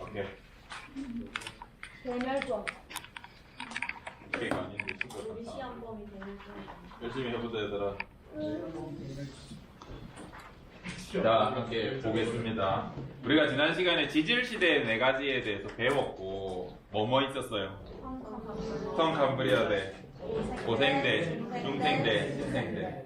오케이. 대멸종. 오케이가 아닌데 우리 시험범위 대멸종. 열심히 해보자 얘들아. 자, 함께 보겠습니다. 우리가 지난 시간에 지질시대 4가지에 대해서 배웠고 뭐뭐 있었어요? 성캄브리아대, 고생대, 중생대, 신생대.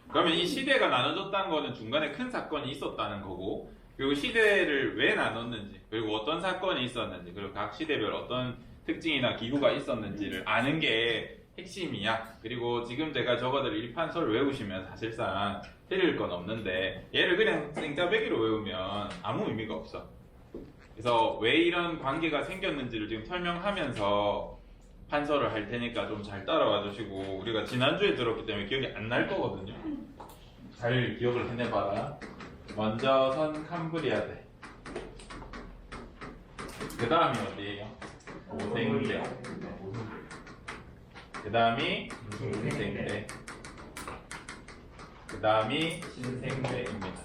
그러면 이 시대가 나눠졌다는 거는 중간에 큰 사건이 있었다는 거고, 그리고 시대를 왜 나눴는지, 그리고 어떤 사건이 있었는지, 그리고 각 시대별 어떤 특징이나 기구가 있었는지를 아는 게 핵심이야. 그리고 지금 제가 적어드릴 일판서를 외우시면 사실상 틀릴 건 없는데, 얘를 그냥 생짜배기로 외우면 아무 의미가 없어. 그래서 왜 이런 관계가 생겼는지를 지금 설명하면서 판서를 할 테니까 좀 잘 따라와 주시고, 우리가 지난주에 들었기 때문에 기억이 안 날 거거든요. 잘 기억을 해내봐라. 먼저 성캄브리아대, 그 다음이 어디예요? 고생대, 그 다음이 중생대, 그 다음이 신생대입니다.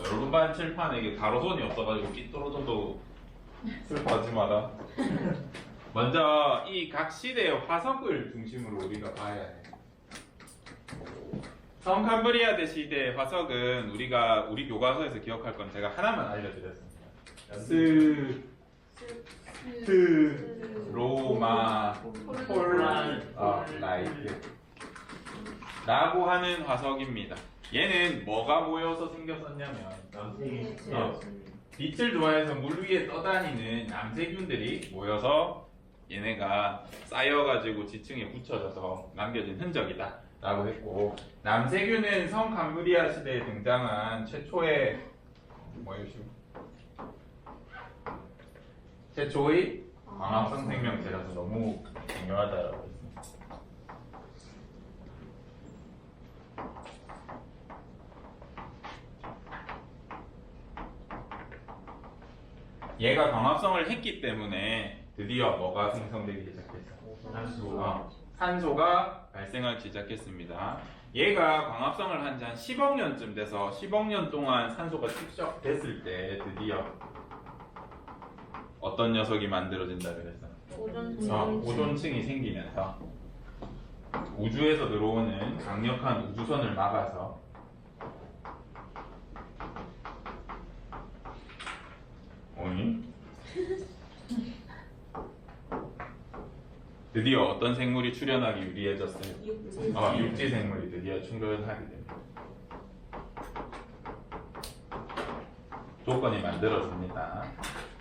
여러분 반 칠판에 이게 가로선이 없어가지고 삐뚤어져도 슬퍼하지 마라. 먼저 이 각 시대의 화석을 중심으로 우리가 봐야 해. 성캄브리아대 시대의 화석은 우리 교과서에서 기억할 건 제가 하나만 알려드렸습니다. 로마, 폴라이트 라고 하는 화석입니다. 얘는 뭐가 모여서 생겼었냐면 빛을 좋아해서 물 위에 떠다니는 남세균들이 모여서 얘네가 쌓여가지고 지층에 붙여져서 남겨진 흔적이다 라고 했고, 남세균은 성캄브리아 시대에 등장한 최초의 광합성 생명체라서 너무 중요하다라고 했습니다. 얘가 광합성을 했기 때문에 드디어 뭐가 생성되기 시작했어? 산소가 발생하기 시작했습니다. 얘가 광합성을 한 지 한 10억 년쯤 돼서 10억 년 동안 산소가 축적됐을 때 드디어 어떤 녀석이 만들어진다 그랬어? 오존층이 생기면서 우주에서 들어오는 강력한 우주선을 막아서 드디어 어떤 생물이 출현하기 유리해졌어요? 육지 생물이 드디어 출현하게 됩니다. 조건이 만들어집니다.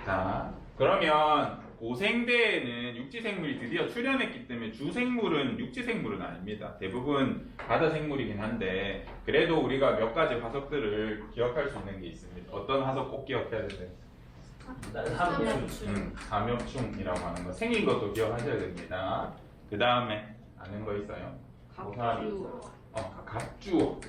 자, 그러면 고생대에는 육지 생물이 드디어 출현했기 때문에 주생물은 육지 생물은 아닙니다. 대부분 바다 생물이긴 한데, 그래도 우리가 몇 가지 화석들을 기억할 수 있는 게 있습니다. 어떤 화석 꼭 기억해야 되세요? 삼엽충이라고 하는 거. 생긴 것도 기억하셔야 됩니다. 그 다음에 아는 거 있어요? 갑주어.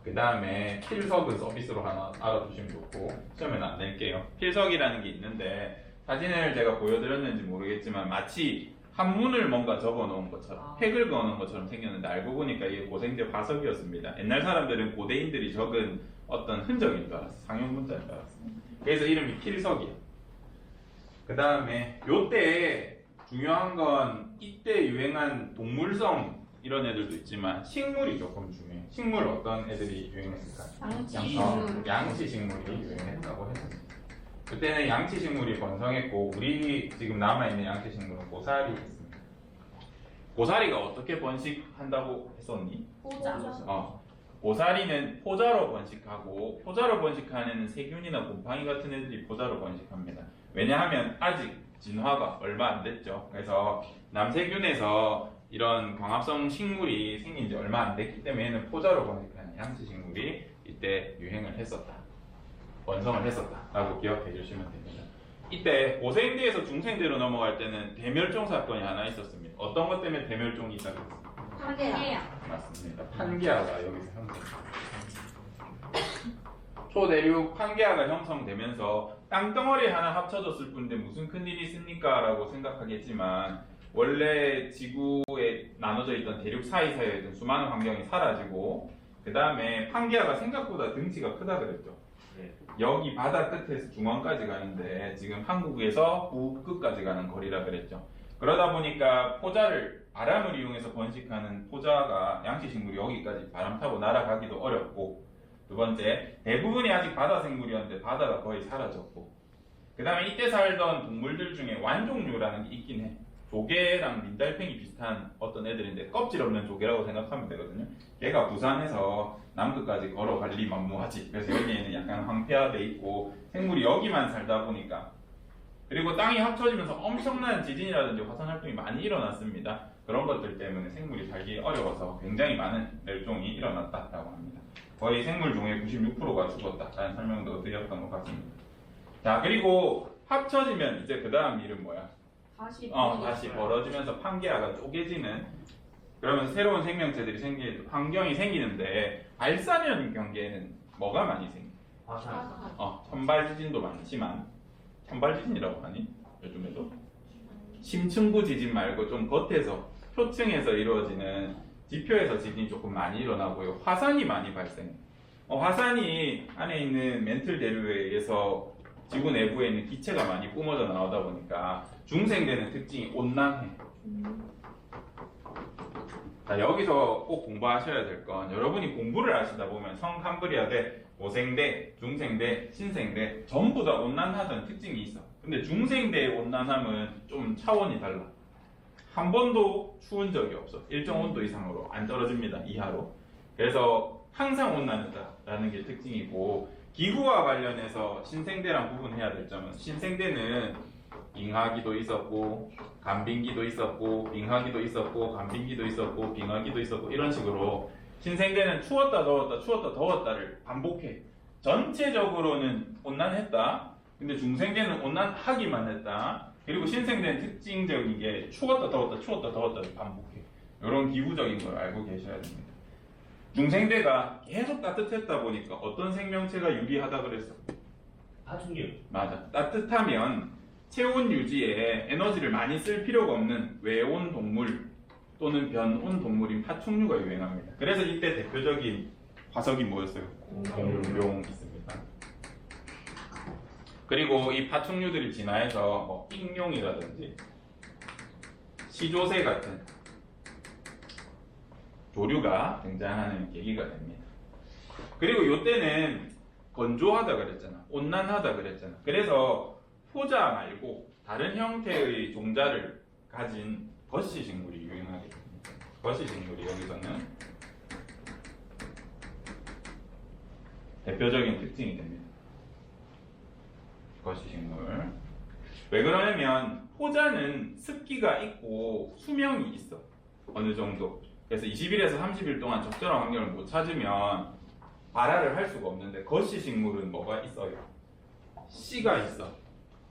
그 다음에 필석은 서비스로 하나 알아두시면 좋고, 시험에는 안 낼게요. 필석이라는 게 있는데, 사진을 제가 보여드렸는지 모르겠지만 마치 한문을 뭔가 적어 놓은 것처럼, 획을 그어 놓은 것처럼 생겼는데, 알고 보니까 이게 고생대 화석이었습니다. 옛날 사람들은 고대인들이 적은 어떤 흔적인 줄 알았어. 상용 문자인 줄 알았어. 그래서 이름이 필석이야. 그 다음에 요때 중요한 건 이때 유행한 동물성 이런 애들도 있지만 식물이 조금 중요해. 식물 어떤 애들이 유행했을까? 양치식물이 유행했다고 했습니다. 그때는 양치식물이 번성했고, 우리 지금 남아있는 양치식물은 고사리 있습니다. 고사리가 어떻게 번식한다고 했었니? 고사리는 포자로 번식하고, 포자로 번식하는 세균이나 곰팡이 같은 애들이 포자로 번식합니다. 왜냐하면 아직 진화가 얼마 안 됐죠. 그래서 남세균에서 이런 광합성 식물이 생긴 지 얼마 안 됐기 때문에 얘는 포자로 번식하는 양치식물이 이때 유행을 했었다, 번성을 했었다 라고 기억해 주시면 됩니다. 이때 고생대에서 중생대로 넘어갈 때는 대멸종 사건이 하나 있었습니다. 어떤 것 때문에 대멸종이 있다고 했습니까? 판게아. 맞습니다. 판게아가 여기서 형성됩니다. 초대륙 판게아가 형성되면서 땅덩어리 하나 합쳐졌을 뿐인데 무슨 큰일이 있습니까? 라고 생각하겠지만, 원래 지구에 나눠져 있던 대륙 사이사이에 있던 수많은 환경이 사라지고, 그 다음에 판게아가 생각보다 등치가 크다 그랬죠. 여기 바다 끝에서 중앙까지 가는데 지금 한국에서 북끝까지 가는 거리라 그랬죠. 그러다 보니까 바람을 이용해서 번식하는 포자가 양식식물이 여기까지 바람 타고 날아가기도 어렵고, 두 번째, 대부분이 아직 바다 생물이었는데 바다가 거의 사라졌고, 그 다음에 이때 살던 동물들 중에 완종류라는 게 있긴 해. 조개랑 민달팽이 비슷한 어떤 애들인데 껍질 없는 조개라고 생각하면 되거든요. 걔가 부산에서 남극까지 걸어갈 리 만무하지. 그래서 여기에는 약간 황폐화돼 있고 생물이 여기만 살다 보니까, 그리고 땅이 합쳐지면서 엄청난 지진이라든지 화산 활동이 많이 일어났습니다. 그런 것들 때문에 생물이 살기 어려워서 굉장히 많은 멸종이 일어났다라고 합니다. 거의 생물 종의 96%가 죽었다라는 설명도 드렸던 것 같습니다. 자, 그리고 합쳐지면 이제 그 다음 일은 뭐야? 다시 벌어지면서 판게아가 쪼개지는, 그러면서 새로운 생명체들이 환경이 생기는데, 발사면 경계에는 뭐가 많이 생겨? 천발지진도 많지만, 천발지진이라고 하니? 요즘에도? 심층부 지진 말고 좀 겉에서, 표층에서 이루어지는 지표에서 지진이 조금 많이 일어나고요. 화산이 많이 발생해. 화산이 안에 있는 멘틀 대류에 의해서 지구 내부에 있는 기체가 많이 뿜어져 나오다 보니까 중생되는 특징이 온난해. 자, 여기서 꼭 공부하셔야 될 건, 여러분이 공부를 하시다 보면 성캄브리아대, 고생대, 중생대, 신생대 전부 다 온난하던 특징이 있어. 근데 중생대의 온난함은 좀 차원이 달라. 한 번도 추운 적이 없어. 일정 온도 이상으로 안 떨어집니다. 이하로. 그래서 항상 온난하다라는 게 특징이고, 기후와 관련해서 신생대랑 구분해야 될 점은, 신생대는 빙하기도 있었고 간빙기도 있었고 빙하기도 있었고 간빙기도 있었고 빙하기도 있었고 이런 식으로 신생대는 추웠다 더웠다를 반복해. 전체적으로는 온난했다. 근데 중생대는 온난하기만 했다. 그리고 신생대는 특징적인 게 추웠다 더웠다를 반복해. 이런 기후적인 걸 알고 계셔야 됩니다. 중생대가 계속 따뜻했다 보니까 어떤 생명체가 유리하다 그랬어? 파충류. 맞아. 따뜻하면 체온 유지에 에너지를 많이 쓸 필요가 없는 외온 동물 또는 변온 동물인 파충류가 유행합니다. 그래서 이때 대표적인 화석이 뭐였어요? 공룡 있습니다. 그리고 이 파충류들이 진화해서 익룡이라든지 시조새 같은 조류가 등장하는 계기가 됩니다. 그리고 이때는 건조하다 그랬잖아. 온난하다 그랬잖아. 그래서 포자 말고 다른 형태의 종자를 가진 거시식물이 유행하게 됩니다. 거시식물이 여기서는 대표적인 특징이 됩니다. 거시식물. 왜 그러냐면 포자는 습기가 있고 수명이 있어. 어느 정도. 그래서 20일에서 30일 동안 적절한 환경을 못 찾으면 발화를 할 수가 없는데, 거시식물은 뭐가 있어요? 씨가 있어.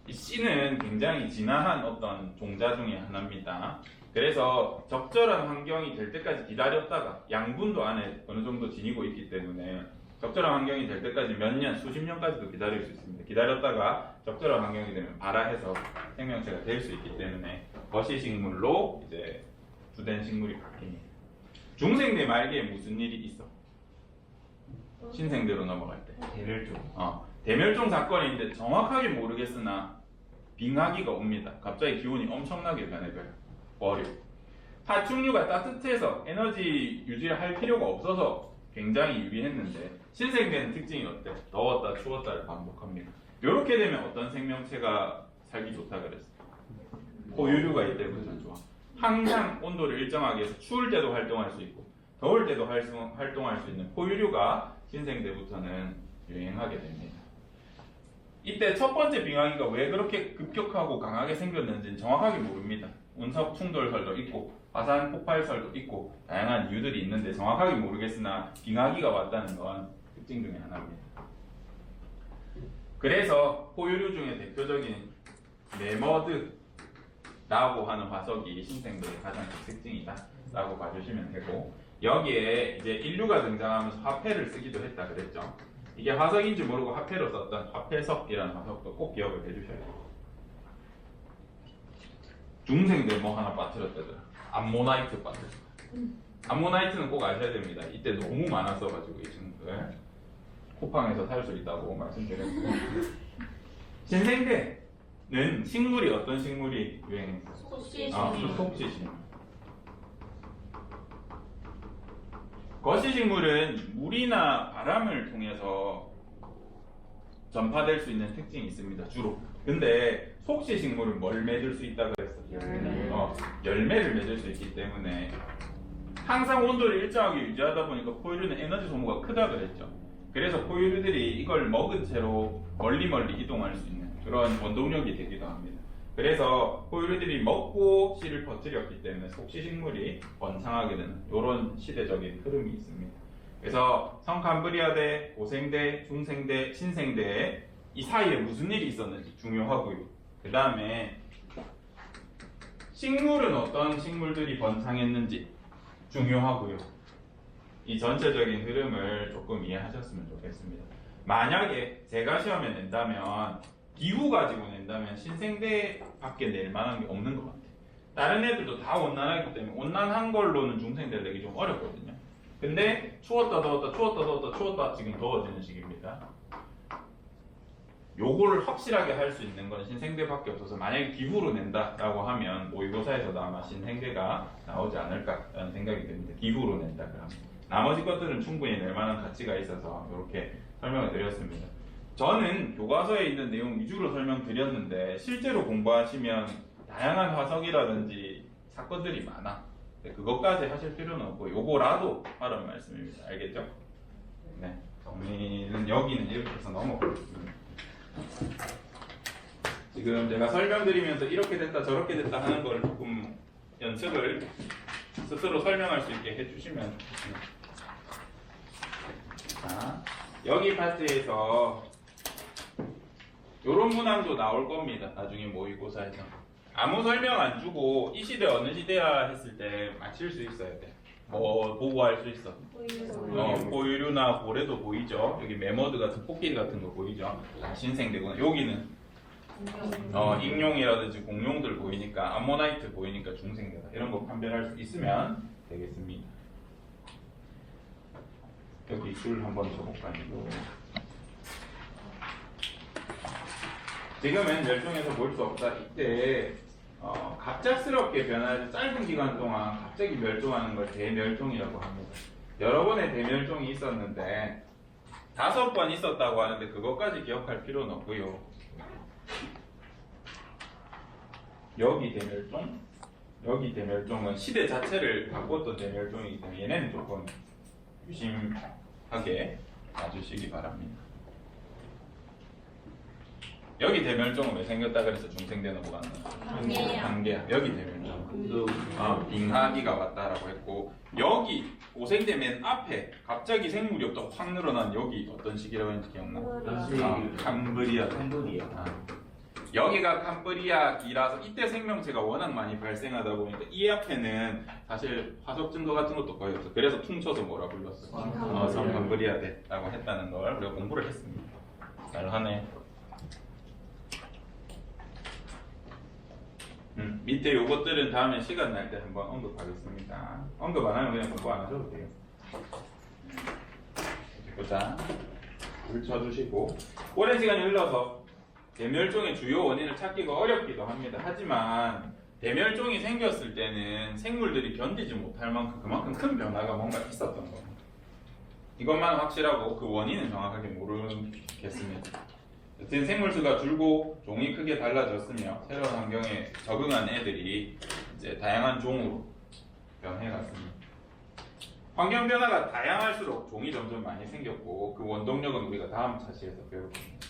이 씨는 굉장히 진화한 어떤 종자 중에 하나입니다. 그래서 적절한 환경이 될 때까지 기다렸다가, 양분도 안에 어느 정도 지니고 있기 때문에 적절한 환경이 될 때까지 몇 년, 수십 년까지도 기다릴 수 있습니다. 기다렸다가 적절한 환경이 되면 발화해서 생명체가 될 수 있기 때문에 거시식물로 이제 주된 식물이 바뀝니다. 중생대 말기에 무슨 일이 있어? 신생대로 넘어갈 때 대멸종. 대멸종 사건인데 정확하게 모르겠으나 빙하기가 옵니다. 갑자기 기온이 엄청나게 변해버려. 버려. 파충류가 따뜻해서 에너지 유지를 할 필요가 없어서 굉장히 유리했는데, 신생대는 특징이 어때? 더웠다 추웠다를 반복합니다. 이렇게 되면 어떤 생명체가 살기 좋다 그랬어? 포유류가 이때부터 좋아. 항상 온도를 일정하게 해서 추울 때도 활동할 수 있고 더울 때도 활동할 수 있는 포유류가 신생대부터는 유행하게 됩니다. 이때 첫 번째 빙하기가 왜 그렇게 급격하고 강하게 생겼는지는 정확하게 모릅니다. 운석 충돌설도 있고 화산 폭발설도 있고 다양한 이유들이 있는데 정확하게 모르겠으나 빙하기가 왔다는 건 특징 중에 하나입니다. 그래서 포유류 중에 대표적인 메머드라고 하는 화석이 신생대의 가장 큰 특징이다 라고 봐주시면 되고, 여기에 이제 인류가 등장하면서 화폐를 쓰기도 했다 그랬죠. 이게 화석인지 모르고 화폐로 썼던 화폐석이라는 화석도 꼭 기억을 해주셔야 돼요. 중생대 뭐 하나 빠뜨렸다더라. 암모나이트 빠뜨렸다. 암모나이트는 꼭 아셔야 됩니다. 이때 너무 많았어가지고 이 친구들 쿠팡에서 살 수 있다고 말씀드렸고요. 신생대는 식물이 어떤 식물이 유행했어요? 속시식물. 속시식물. 거시식물은 물이나 바람을 통해서 전파될 수 있는 특징이 있습니다. 주로. 근데 속시식물은 뭘 맺을 수 있다고 했어요? 열매를 맺을 수 있기 때문에 항상 온도를 일정하게 유지하다 보니까 포유류는 에너지 소모가 크다 그랬죠. 그래서 포유류들이 이걸 먹은 채로 멀리 이동할 수 있는 그런 원동력이 되기도 합니다. 그래서 포유류들이 먹고 씨를 퍼뜨렸기 때문에 속시식물이 번창하게 되는 이런 시대적인 흐름이 있습니다. 그래서 성캄브리아대, 고생대, 중생대, 신생대 이 사이에 무슨 일이 있었는지 중요하고요. 그 다음에 식물은 어떤 식물들이 번창했는지 중요하고요. 이 전체적인 흐름을 조금 이해하셨으면 좋겠습니다. 만약에 제가 시험에 낸다면 기후 가지고 낸다면 신생대밖에 낼 만한 게 없는 것 같아요. 다른 애들도 다 온난하기 때문에 온난한 걸로는 중생대를 내기 좀 어렵거든요. 근데 추웠다 더웠다 지금 더워지는 시기입니다. 요거를 확실하게 할 수 있는 건 신생대밖에 없어서 만약에 기후로 낸다라고 하면 모의고사에서도 아마 신생대가 나오지 않을까라는 생각이 듭니다. 기후로 낸다 그러면 나머지 것들은 충분히 낼 만한 가치가 있어서 이렇게 설명을 드렸습니다. 저는 교과서에 있는 내용 위주로 설명드렸는데 실제로 공부하시면 다양한 화석이라든지 사건들이 많아. 그것까지 하실 필요는 없고 요거라도 하라는 말씀입니다. 알겠죠? 네, 정리는 여기는 이렇게 해서 넘어가겠습니다. 지금 제가 설명드리면서 이렇게 됐다 저렇게 됐다 하는 걸 조금 연습을 스스로 설명할 수 있게 해주시면 좋겠습니다. 자, 여기 파트에서 이런 문항도 나올 겁니다. 나중에 모의고사에서 아무 설명 안 주고 이 시대 어느 시대야 했을 때 맞힐 수 있어야 돼. 뭐 보고 할 수 있어. 포유류나 고래도 보이죠. 여기 메머드 같은 코끼리 같은 거 보이죠. 신생대구나. 여기는 익룡이라든지 공룡들 보이니까 암모나이트 보이니까 중생대다. 이런 거 판별할 수 있으면 되겠습니다. 여기 줄 한번 쳐볼까요? 지금은 멸종해서 볼 수 없다. 이때 갑작스럽게 변화해서 짧은 기간 동안 갑자기 멸종하는 걸 대멸종이라고 합니다. 여러 번의 대멸종이 있었는데 5번 있었다고 하는데 그것까지 기억할 필요는 없고요. 여기 대멸종, 여기 대멸종은 시대 자체를 바꿨던 대멸종이기 때문에 얘네는 조금 유심하게 봐주시기 바랍니다. 여기 대멸종은 왜 생겼다 그래서 중생대 넘어가는 거야? 단계야. 여기 대멸종. 빙하기가 왔다라고 했고 여기 고생대 맨 앞에 갑자기 생물이 없다 확 늘어난 여기 어떤 시기라고 했는지 기억나? 캄브리아. 여기가 캄브리아기라서 이때 생명체가 워낙 많이 발생하다 보니까 이 앞에는 사실 화석 증거 같은 것도 거의 없어. 그래서 퉁쳐서 뭐라 불렀어? 성캄브리아대라고 했다는 걸 우리가 공부를 했습니다. 잘하네. 밑에 요것들은 다음에 시간 날 때 한번 언급하겠습니다. 언급 안 하면 그냥 공부 안 하셔도 돼요. 보자. 물 쳐주시고 오랜 시간이 흘러서 대멸종의 주요 원인을 찾기가 어렵기도 합니다. 하지만 대멸종이 생겼을 때는 생물들이 견디지 못할 만큼 그만큼 큰 변화가 뭔가 있었던 겁니다. 이것만 확실하고 그 원인은 정확하게 모르겠습니다. 여튼 생물수가 줄고 종이 크게 달라졌으며 새로운 환경에 적응한 애들이 이제 다양한 종으로 변해갔습니다. 환경 변화가 다양할수록 종이 점점 많이 생겼고 그 원동력은 우리가 다음 차시에서 배울 겁니다.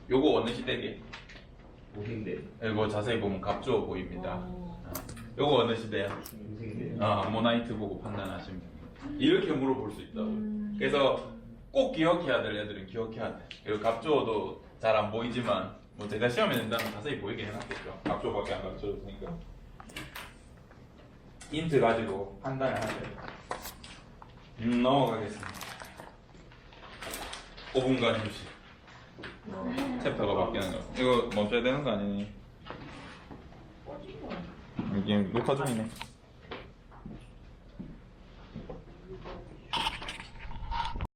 요거 어느 시대게? 고생대. 이거 자세히 보면 갑주어 보입니다. 요거 어느 시대야? 암모나이트 보고 판단하시면 됩니다. 이렇게 물어볼 수 있다고. 그래서 꼭 기억해야 될 애들은 기억해야 돼. 그리고 갑주어도 잘 안 보이지만 뭐 제가 시험에 낸다면 자세히 보이게 해놨겠죠. 갑주어밖에 안 가르쳐줬으니까. 인트 가지고 판단을 하셔야 돼요. 넘어가겠습니다. 5분간 휴식. 챕터가 바뀌는 거. 이거 멈춰야 되는 거 아니니? 이게 녹화 중이네.